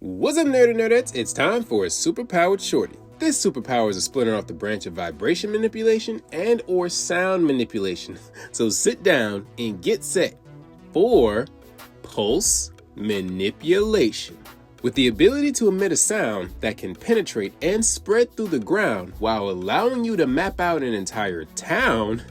What's up, nerdettes? It's time for a Superpowered Shorty. This superpower is a splinter off the branch of vibration manipulation and or sound manipulation. So sit down and get set for pulse manipulation. With the ability to emit a sound that can penetrate and spread through the ground while allowing you to map out an entire town,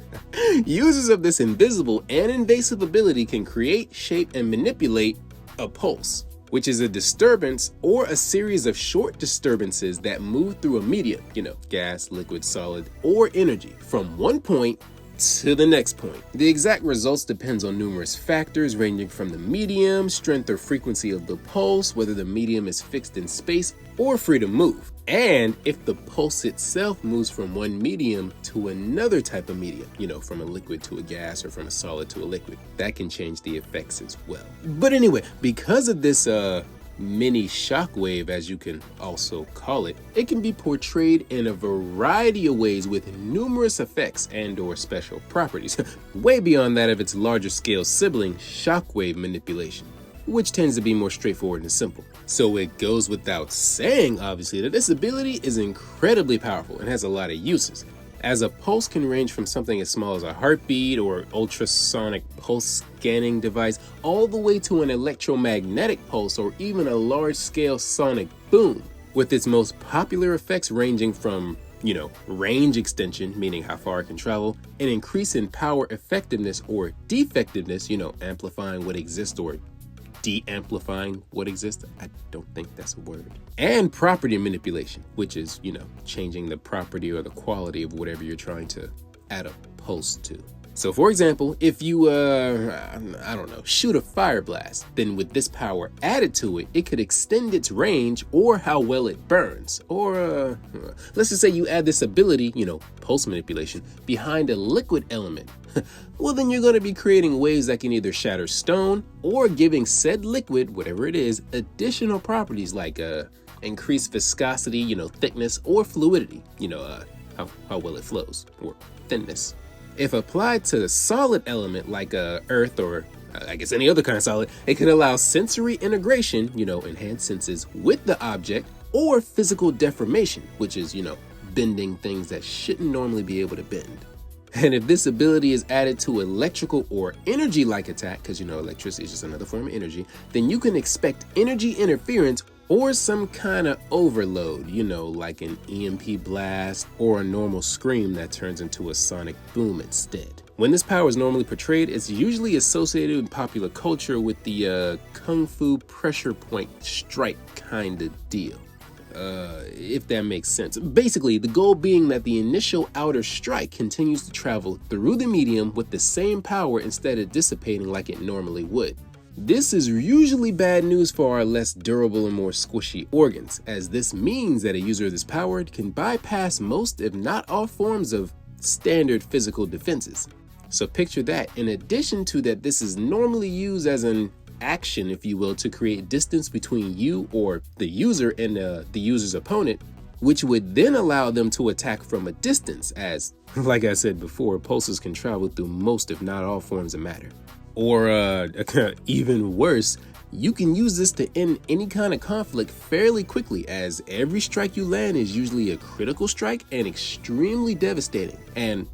users of this invisible and invasive ability can create, shape, and manipulate a pulse, which is a disturbance or a series of short disturbances that move through a medium, gas, liquid, solid, or energy, from one point to the next point. The exact results depends on numerous factors ranging from the medium, strength or frequency of the pulse, whether the medium is fixed in space or free to move, and if the pulse itself moves from one medium to another type of medium, from a liquid to a gas or from a solid to a liquid. That can change the effects as well. But anyway, because of this mini shockwave, as you can also call it, it can be portrayed in a variety of ways with numerous effects and or special properties, way beyond that of its larger scale sibling, shockwave manipulation, which tends to be more straightforward and simple. So it goes without saying, obviously, that this ability is incredibly powerful and has a lot of uses, as a pulse can range from something as small as a heartbeat or ultrasonic pulse scanning device all the way to an electromagnetic pulse or even a large-scale sonic boom, with its most popular effects ranging from, range extension, meaning how far it can travel, an increase in power effectiveness or defectiveness, amplifying what exists or de-amplifying what exists. I don't think that's a word. And property manipulation, which is, changing the property or the quality of whatever you're trying to add a pulse to. So for example, if you, shoot a fire blast, then with this power added to it, it could extend its range or how well it burns. Or let's just say you add this ability, pulse manipulation, behind a liquid element. Well, then you're going to be creating waves that can either shatter stone or giving said liquid, whatever it is, additional properties like increased viscosity, thickness, or fluidity, how well it flows, or thinness. If applied to a solid element like earth or I guess any other kind of solid, it can allow sensory integration, enhanced senses with the object, or physical deformation, which is, bending things that shouldn't normally be able to bend. And if this ability is added to electrical or energy-like attack, because electricity is just another form of energy, then you can expect energy interference or some kind of overload, like an EMP blast or a normal scream that turns into a sonic boom instead. When this power is normally portrayed, it's usually associated in popular culture with the kung fu pressure point strike kind of deal. If that makes sense. Basically, the goal being that the initial outer strike continues to travel through the medium with the same power instead of dissipating like it normally would. This is usually bad news for our less durable and more squishy organs, as this means that a user of this power can bypass most, if not all, forms of standard physical defenses. So picture that. In addition to that, this is normally used as an action, if you will, to create distance between you or the user and the user's opponent, which would then allow them to attack from a distance, as, like I said before, pulses can travel through most, if not all, forms of matter. Or even worse, you can use this to end any kind of conflict fairly quickly, as every strike you land is usually a critical strike and extremely devastating, and,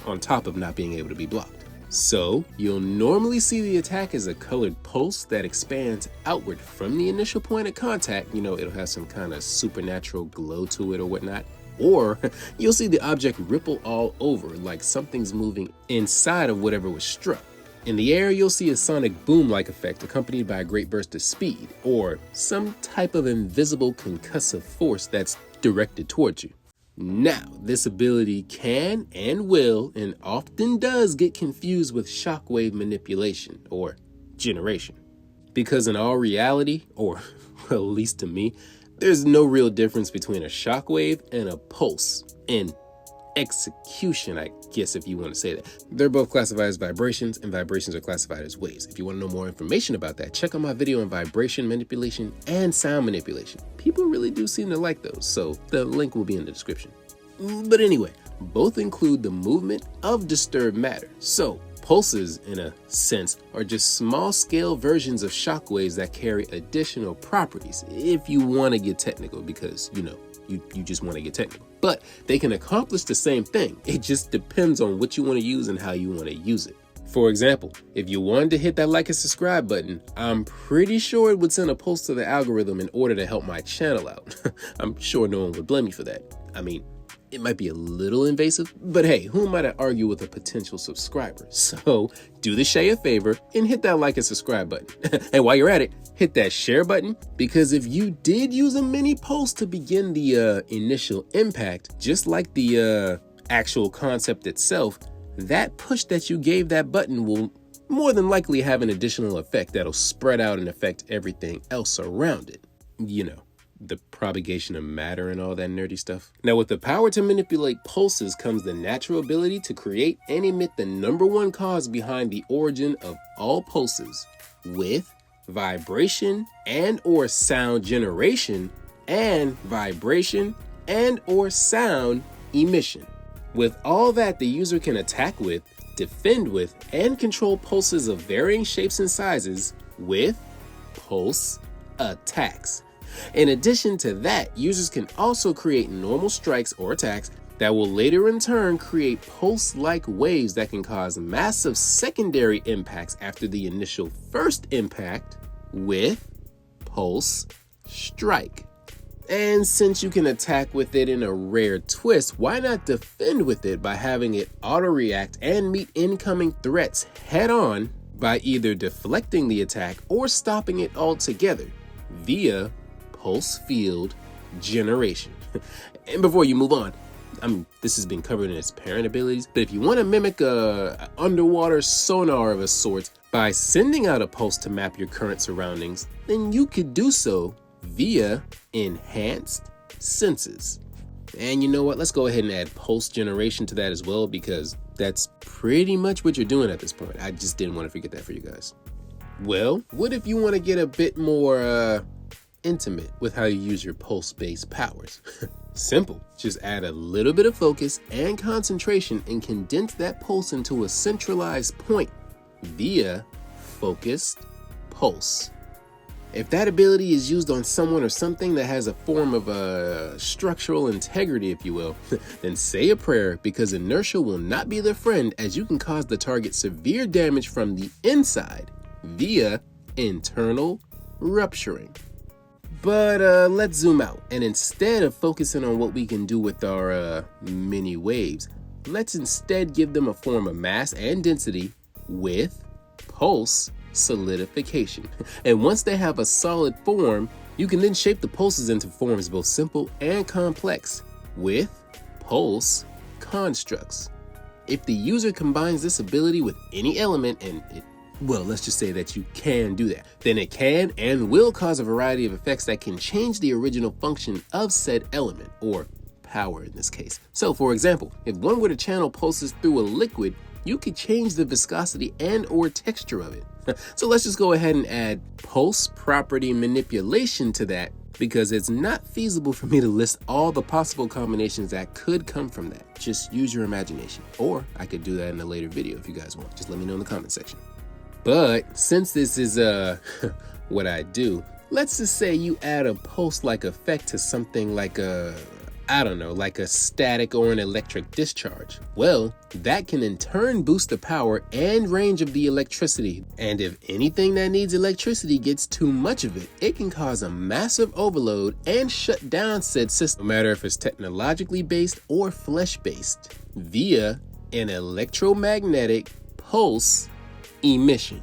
on top of not being able to be blocked. So you'll normally see the attack as a colored pulse that expands outward from the initial point of contact. It'll have some kind of supernatural glow to it or whatnot. Or you'll see the object ripple all over like something's moving inside of whatever was struck. In the air, you'll see a sonic boom-like effect accompanied by a great burst of speed, or some type of invisible concussive force that's directed towards you. Now, this ability can and will and often does get confused with shockwave manipulation or generation. Because in all reality, or well, at least to me, there's no real difference between a shockwave and a pulse in execution, I guess, if you want to say that. They're both classified as vibrations, and vibrations are classified as waves. If you want to know more information about that, check out my video on vibration manipulation and sound manipulation. People really do seem to like those, so the link will be in the description. But anyway, both include the movement of disturbed matter. So Pulses, in a sense, are just small-scale versions of shockwaves that carry additional properties, if you want to get technical, because, you just want to get technical. But they can accomplish the same thing. It just depends on what you want to use and how you want to use it. For example, if you wanted to hit that like and subscribe button, I'm pretty sure it would send a pulse to the algorithm in order to help my channel out. I'm sure no one would blame me for that. I mean, it might be a little invasive, but hey, who am I to argue with a potential subscriber? So do the Shay a favor and hit that like and subscribe button. And while you're at it, hit that share button, because if you did use a mini pulse to begin the initial impact, just like the actual concept itself, that push that you gave that button will more than likely have an additional effect that'll spread out and affect everything else around it. The propagation of matter and all that nerdy stuff. Now, with the power to manipulate pulses comes the natural ability to create and emit the #1 cause behind the origin of all pulses, with vibration and or sound generation and vibration and or sound emission. With all that, the user can attack with, defend with, and control pulses of varying shapes and sizes with pulse attacks. In addition to that, users can also create normal strikes or attacks that will later in turn create pulse-like waves that can cause massive secondary impacts after the initial first impact with pulse strike. And since you can attack with it in a rare twist, why not defend with it by having it auto-react and meet incoming threats head-on by either deflecting the attack or stopping it altogether via pulse field generation. And before you move on, this has been covered in its parent abilities, but if you want to mimic a underwater sonar of a sort by sending out a pulse to map your current surroundings, then you could do so via enhanced senses. And you know what? Let's go ahead and add pulse generation to that as well, because that's pretty much what you're doing at this point. I just didn't want to forget that for you guys. Well, what if you want to get a bit more intimate with how you use your pulse-based powers? Simple. Just add a little bit of focus and concentration and condense that pulse into a centralized point via focused pulse. If that ability is used on someone or something that has a form of structural integrity, if you will, then say a prayer, because inertia will not be their friend, as you can cause the target severe damage from the inside via internal rupturing. But let's zoom out, and instead of focusing on what we can do with our mini waves, let's instead give them a form of mass and density with pulse solidification. And once they have a solid form, you can then shape the pulses into forms both simple and complex with pulse constructs. If the user combines this ability with any element, and let's just say that you can do that, then it can and will cause a variety of effects that can change the original function of said element, or power in this case. So for example, if one were to channel pulses through a liquid, you could change the viscosity and or texture of it. So let's just go ahead and add pulse property manipulation to that, because it's not feasible for me to list all the possible combinations that could come from that. Just use your imagination, or I could do that in a later video if you guys want. Just let me know in the comment section. But since this is what I do, let's just say you add a pulse-like effect to something like like a static or an electric discharge. Well, that can in turn boost the power and range of the electricity. And if anything that needs electricity gets too much of it, it can cause a massive overload and shut down said system, no matter if it's technologically based or flesh-based, via an electromagnetic pulse emission.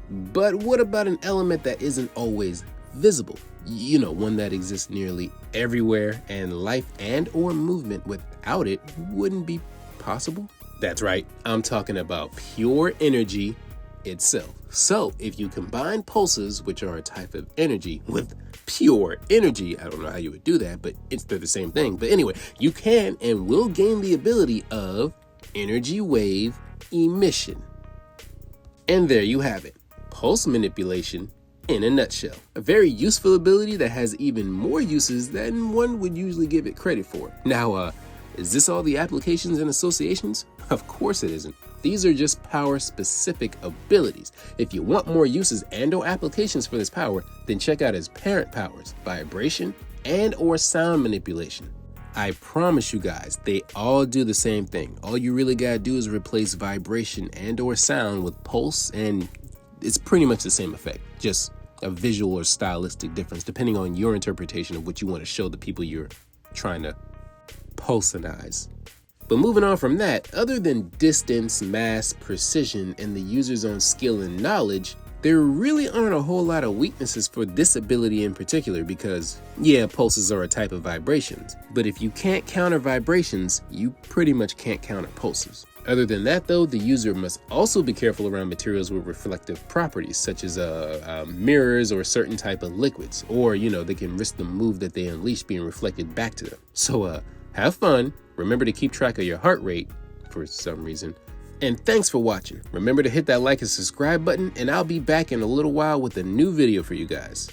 But what about an element that isn't always visible? One that exists nearly everywhere, and life and or movement without it wouldn't be possible? That's right, I'm talking about pure energy itself. So if you combine pulses, which are a type of energy, with pure energy, I don't know how you would do that, but they're the same thing. But anyway, you can and will gain the ability of energy wave emission. And there you have it, pulse manipulation in a nutshell. A very useful ability that has even more uses than one would usually give it credit for. Now, is this all the applications and associations? Of course it isn't. These are just power-specific abilities. If you want more uses and/or applications for this power, then check out his parent powers, vibration and/or sound manipulation. I promise you guys, they all do the same thing. All you really gotta do is replace vibration and/or sound with pulse, and it's pretty much the same effect, just a visual or stylistic difference depending on your interpretation of what you want to show the people you're trying to pulsanize. But moving on from that, other than distance, mass, precision, and the user's own skill and knowledge, there really aren't a whole lot of weaknesses for this ability in particular because, yeah, pulses are a type of vibrations, but if you can't counter vibrations, you pretty much can't counter pulses. Other than that though, the user must also be careful around materials with reflective properties, such as mirrors or certain type of liquids, or they can risk the move that they unleash being reflected back to them. So have fun, remember to keep track of your heart rate for some reason, and thanks for watching. Remember to hit that like and subscribe button, and I'll be back in a little while with a new video for you guys.